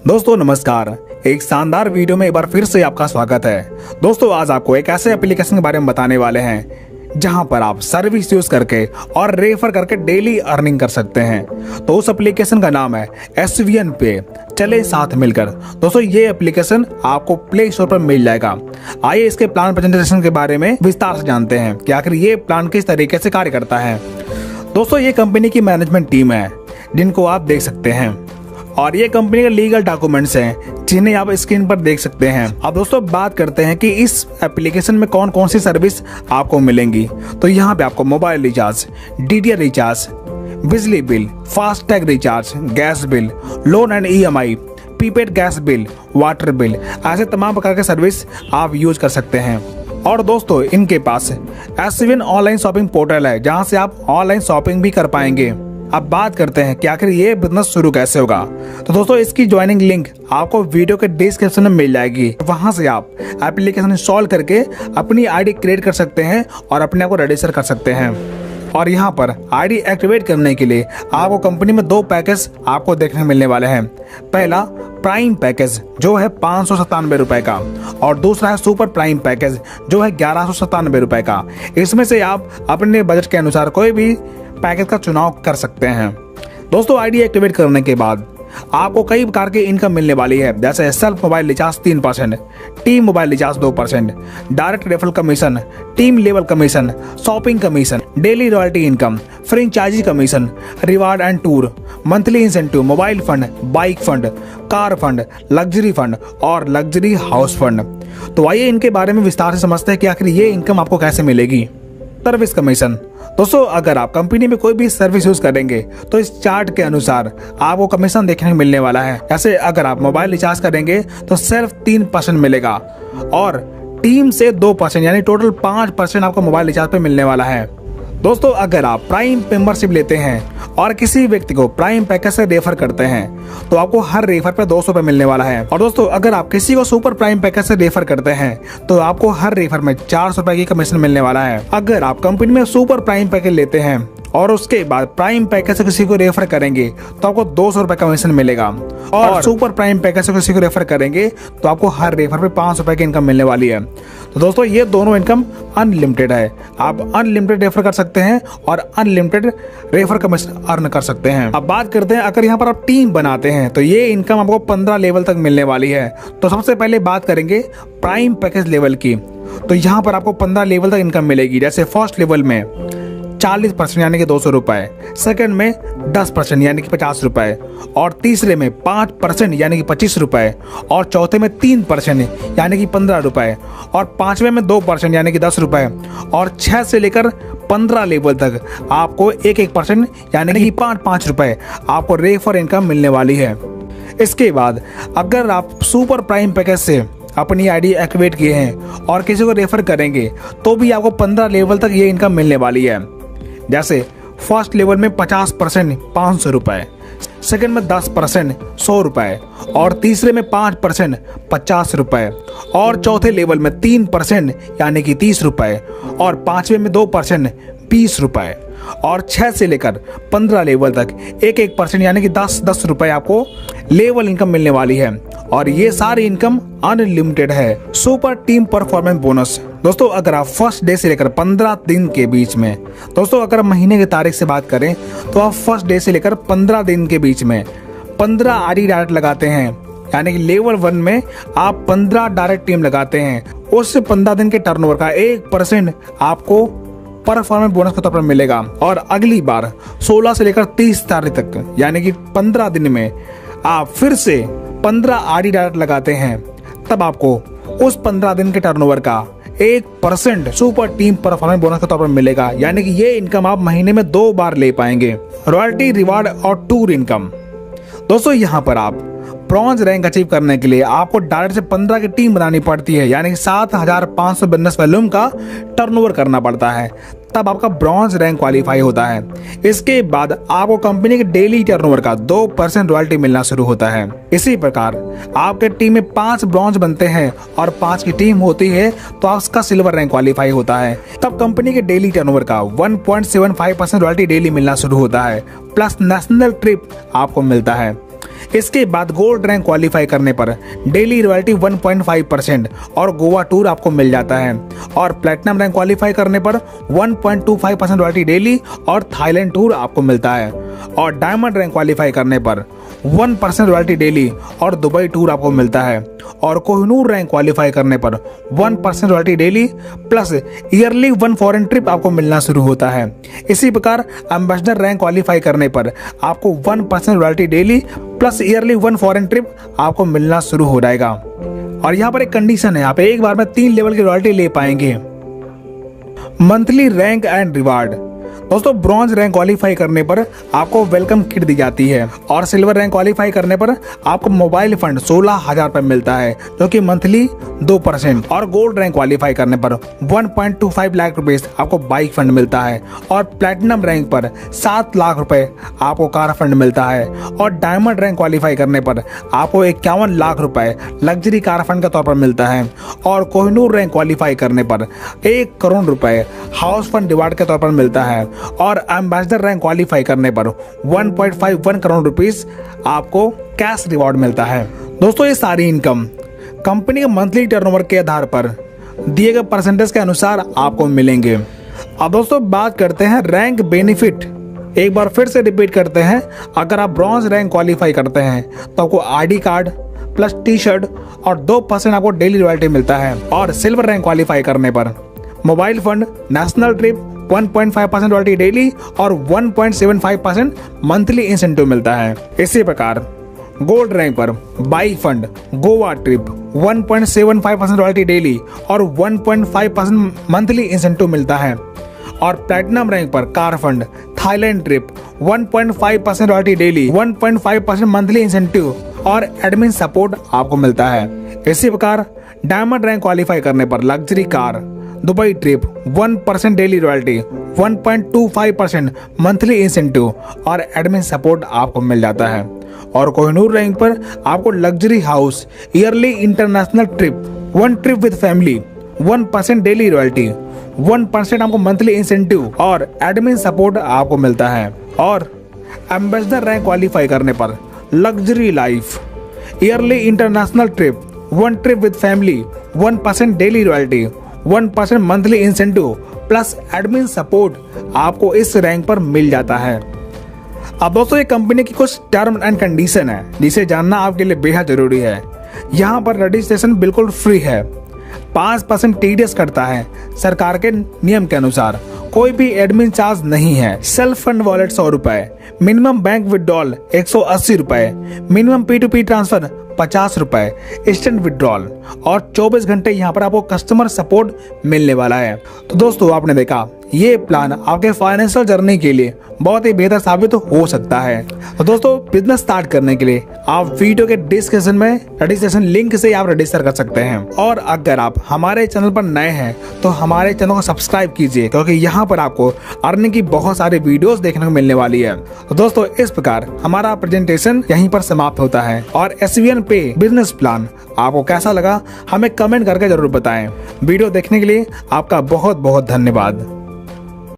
दोस्तों नमस्कार। एक शानदार वीडियो में एक बार फिर से आपका स्वागत है। दोस्तों आज आपको एक ऐसे एप्लीकेशन के बारे में बताने वाले हैं जहां पर आप सर्विस यूज करके और रेफर करके डेली अर्निंग कर सकते हैं। तो उस एप्लीकेशन का नाम है SVN पे, चले साथ मिलकर। दोस्तों ये एप्लीकेशन आपको प्ले स्टोर पर मिल जाएगा। आइए इसके प्लान प्रेजेंटेशन के बारे में विस्तार से जानते हैं कि आखिर ये प्लान किस तरीके से कार्य करता है। दोस्तों ये कंपनी की मैनेजमेंट टीम है जिनको आप देख सकते हैं और ये कंपनी के लीगल डॉक्यूमेंट्स हैं जिन्हें आप स्क्रीन पर देख सकते हैं। अब दोस्तों बात करते हैं कि इस एप्लीकेशन में कौन कौन सी सर्विस आपको मिलेंगी। तो यहाँ पे आपको मोबाइल रिचार्ज, DTH रिचार्ज, बिजली bill, FASTag recharge, gas bill, loan and EMI, prepaid gas bill, water bill, ऐसे तमाम प्रकार के सर्विस आप यूज कर सकते हैं। और दोस्तों इनके पास SVN ऑनलाइन शॉपिंग पोर्टल है जहाँ से आप ऑनलाइन शॉपिंग भी कर पाएंगे। अब बात करते हैं कि आखिर ये बिजनेस शुरू कैसे होगा। तो दोस्तों इसकी ज्वाइनिंग लिंक आपको वीडियो के डिस्क्रिप्शन में मिल जाएगी। वहां से आप एप्लीकेशन इंस्टॉल करके अपनी आईडी क्रिएट कर सकते हैं और अपने आप को रजिस्टर कर सकते हैं। और यहाँ पर आईडी एक्टिवेट करने के लिए आपको कंपनी में 2 पैकेज आपको देखने मिलने वाले हैं। पहला प्राइम पैकेज जो है 597 रुपए का और दूसरा है सुपर प्राइम पैकेज जो है 1197 रुपए का। इसमें से आप अपने बजट के अनुसार कोई भी पैकेज का चुनाव कर सकते हैं। दोस्तों आईडी एक्टिवेट करने के बाद आपको कई प्रकार की इनकम मिलने वाली है, जैसे self mobile recharge 3%, team mobile recharge 2%, direct referral commission, team level commission, shopping commission, daily royalty income, franchisee commission, reward and tour, monthly incentive, mobile fund, bike fund, car fund, luxury fund और luxury house fund. तो आइए इनके बारे में विस्तार से समझते हैं कि आखिर ये इनकम आपको कैसे मिलेगी। Service commission. दोस्तों अगर आप कंपनी में कोई भी सर्विस यूज करेंगे तो इस चार्ट के अनुसार आपको कमीशन देखने को मिलने वाला है। जैसे अगर आप मोबाइल रिचार्ज करेंगे तो सिर्फ 3% मिलेगा और टीम से 2% यानी टोटल 5% आपको मोबाइल रिचार्ज पे मिलने वाला है। दोस्तों अगर आप प्राइम मेंबरशिप लेते हैं और किसी व्यक्ति को प्राइम पैकेज से रेफर करते हैं तो आपको हर रेफर पे 200 रुपए मिलने वाला है। और दोस्तों अगर आप किसी को सुपर प्राइम पैकेज से रेफर करते हैं तो आपको हर रेफर में 400 रुपए की कमीशन मिलने वाला है। अगर आप कंपनी में सुपर प्राइम पैकेज लेते हैं और उसके बाद प्राइम पैकेज से किसी को रेफर करेंगे तो आपको 200 रुपए कमीशन मिलेगा और सुपर प्राइम पैकेज से किसी को रेफर करेंगे तो आपको हर रेफर पे 500 रुपए की इनकम मिलने वाली है। तो दोस्तों ये दोनों इनकम अनलिमिटेड है। आप अनलिमिटेड रेफर कर सकते हैं और अनलिमिटेड रेफर कमीशन अर्न कर सकते हैं। अब बात करते हैं अगर यहाँ पर आप टीम बनाते हैं तो ये इनकम आपको 15 लेवल तक मिलने वाली है। तो सबसे पहले बात करेंगे प्राइम पैकेज लेवल की। तो यहाँ पर आपको 15 लेवल तक इनकम मिलेगी। जैसे फर्स्ट लेवल में 40% यानी कि 200 रुपए, सेकंड में 10% यानी कि 50 रुपए और तीसरे में 5% यानी कि 25 रुपए और चौथे में 3% यानी कि 15 रुपए और पांचवें में 2% यानी कि 10 रुपए और 6 से लेकर 15 लेवल तक आपको 1% यानी कि 5 रुपए आपको रेफर इनकम मिलने वाली है। इसके बाद अगर आप सुपर प्राइम पैकेज से अपनी आईडी एक्टिवेट किए हैं और किसी को रेफर करेंगे तो भी आपको 15 लेवल तक ये इनकम मिलने वाली है। जैसे फर्स्ट लेवल में 50% 500 रुपए, सेकंड में 10% 100 रुपए और तीसरे में 5% 50 रुपए और चौथे लेवल में 3% यानी कि 30 रुपए और पांचवें में 2% 20 रुपए और 6 से लेकर 15 लेवल तक 1% यानी कि 10 रुपए आपको लेवल इनकम मिलने वाली है। और ये सारी इनकम अनलिमिटेड है। Super team performance bonus. दोस्तों अगर आप फर्स्ट डे से लेकर 15 दिन के बीच में, दोस्तों अगर महीने की तारीख से बात करें तो आप फर्स्ट डे से लेकर 15 दिन के बीच में 15 आईडी डायरेक्ट लगाते हैं यानी कि लेवल 1 में आप 15 डायरेक्ट टीम लगाते हैं, उससे 15 दिन के टर्नओवर का 1% आपको परफॉर्मेंस बोनस के तौर पर मिलेगा। और अगली बार 16 से लेकर 30 तारीख तक यानी कि 15 दिन में आप फिर से 15 आईडी डायरेक्ट लगाते हैं, तब आपको उस 15 दिन के टर्नओवर का 1% सुपर टीम परफॉर्मेंस बोनस के तौर पर मिलेगा। यानी कि ये इनकम आप महीने में 2 बार ले पाएंगे। रॉयल्टी, रिवार्ड और टूर इनकम। दोस्तों यहाँ पर आप ब्रॉन्ज रैंक अचीव करने के लिए आपको डायरेक्ट से 15 की टीम बनानी पड़ती है यानी कि 7500 बिजनेस वॉल्यूम का टर्नओवर करना पड़ता है, तब आपका ब्रॉन्ज रैंक क्वालिफाई होता है। इसके बाद आपको कंपनी के डेली टर्नओवर का 2% रॉयल्टी मिलना शुरू होता है। इसी प्रकार आपके टीम में 5 ब्रॉन्ज बनते हैं और 5 की टीम होती है तो आपका सिल्वर रैंक क्वालिफाई होता है, तब कंपनी के डेली टर्नओवर का 1.75% रॉयल्टी डेली मिलना शुरू होता है, प्लस नेशनल ट्रिप आपको मिलता है। इसके बाद गोल्ड रैंक क्वालिफाई करने पर डेली रॉयल्टी 1.5% और गोवा टूर आपको मिल जाता है। और प्लेटिनम रैंक क्वालिफाई करने पर 1.25% रॉयल्टी डेली और थाईलैंड टूर आपको मिलता है। और डायमंड रैंक क्वालिफाई करने पर 1% रॉयल्टी डेली और दुबई टूर आपको मिलता है। और कोहिनूर रैंक क्वालिफाई करने पर 1% royalty daily plus yearly 1 foreign trip आपको मिलना शुरू होता है। इसी प्रकार एम्बेसडर रैंक क्वालिफाई करने पर आपको 1% royalty daily plus yearly 1 foreign trip आपको मिलना शुरू हो जाएगा। और यहाँ पर एक कंडीशन है, आप एक बार में 3 लेवल की रॉयल्टी ले पाएंगे। Monthly rank and reward. दोस्तों ब्रॉन्ज रैंक क्वालिफाई करने पर आपको वेलकम किट दी जाती है। और सिल्वर रैंक क्वालिफाई करने पर आपको मोबाइल फंड 16,000 रुपए मिलता है, जो कि मंथली 2%। और गोल्ड रैंक क्वालिफाई करने पर 1.25 लाख रुपए आपको बाइक फंड मिलता है। और प्लेटिनम रैंक पर 7 लाख रुपए आपको कार फंड मिलता है। और डायमंड रैंक क्वालिफाई करने पर आपको 51 लाख रुपए लग्जरी कार फंड के तौर पर मिलता है। और कोहिनूर रैंक क्वालिफाई करने पर 1 करोड़ रुपए हाउस फंड रिवार्ड के तौर पर मिलता है। और एम्बेसडर रैंक क्वालिफाई करने पर 1.51 करोड़ रुपीस आपको कैश रिवॉर्ड मिलता है। दोस्तों ये सारी इनकम कंपनी के मंथली टर्नओवर के आधार पर दिए गए परसेंटेज के अनुसार आपको मिलेंगे। अब दोस्तों बात करते हैं रैंक बेनिफिट। एक बार फिर से रिपीट करते हैं, अगर आप ब्रॉन्ज रैंक क्वालिफाई करते हैं तो आपको ID card plus T shirt और 2% आपको डेली रॉयल्टी मिलता है। और सिल्वर रैंक क्वालिफाई करने पर mobile fund, national trip, 1.5% royalty daily और 1.75% मंथली इंसेंटिव मिलता है। इसी प्रकार गोल्ड रैंक पर bike fund, Goa trip, 1.75% royalty daily और 1.5% मंथली इंसेंटिव मिलता है। और प्लैटिनम रैंक पर car fund, Thailand trip, 1.5% royalty daily, 1.5% monthly incentive और एडमिन सपोर्ट आपको मिलता है। इसी प्रकार डायमंड रैंक क्वालिफाई करने पर luxury car, Dubai trip, 1% daily royalty, 1.25% monthly incentive और एडमिन सपोर्ट आपको मिल जाता है। और कोहिनूर रैंक पर आपको luxury house, yearly international trip, 1 trip with family, 1% daily royalty, 1% आपको मंथली इंसेंटिव और एडमिन सपोर्ट आपको मिलता है। और एम्बेसडर रैंक क्वालिफाई करने पर luxury life, yearly international trip, 1 trip with family, 1% daily royalty, 1% monthly incentive plus admin support आपको इस रैंक पर मिल जाता है। अब दोस्तों ये कंपनी की कुछ टर्म एंड कंडीशन है जिसे जानना आपके लिए बेहद जरूरी है। यहाँ पर रजिस्ट्रेशन बिल्कुल फ्री है, 5% टीडीएस करता है सरकार के नियम के अनुसार, कोई भी एडमिन चार्ज नहीं है। सेल्फ फंड वॉलेट 100 रुपए, मिनिमम बैंक विड्रॉल 180 रुपए, मिनिमम P2P ट्रांसफर 50 रुपए, इंस्टेंट विड्रॉल और 24 घंटे यहाँ पर आपको कस्टमर सपोर्ट मिलने वाला है। तो दोस्तों आपने देखा ये प्लान आपके फाइनेंशियल जर्नी के लिए बहुत ही बेहतर साबित हो सकता है। तो दोस्तों बिजनेस स्टार्ट करने के लिए आप वीडियो के डिस्क्रिप्शन में रजिस्ट्रेशन लिंक से आप रजिस्टर कर सकते हैं। और अगर आप हमारे चैनल पर नए हैं तो हमारे चैनल को सब्सक्राइब कीजिए, क्योंकि यहाँ पर आपको अर्निंग की बहुत सारी वीडियोस देखने को मिलने वाली है। तो दोस्तों इस प्रकार हमारा प्रेजेंटेशन यहीं पर समाप्त होता है। और SVN पे बिजनेस प्लान आपको कैसा लगा हमें कमेंट करके जरूर बताएं। वीडियो देखने के लिए आपका बहुत बहुत धन्यवाद।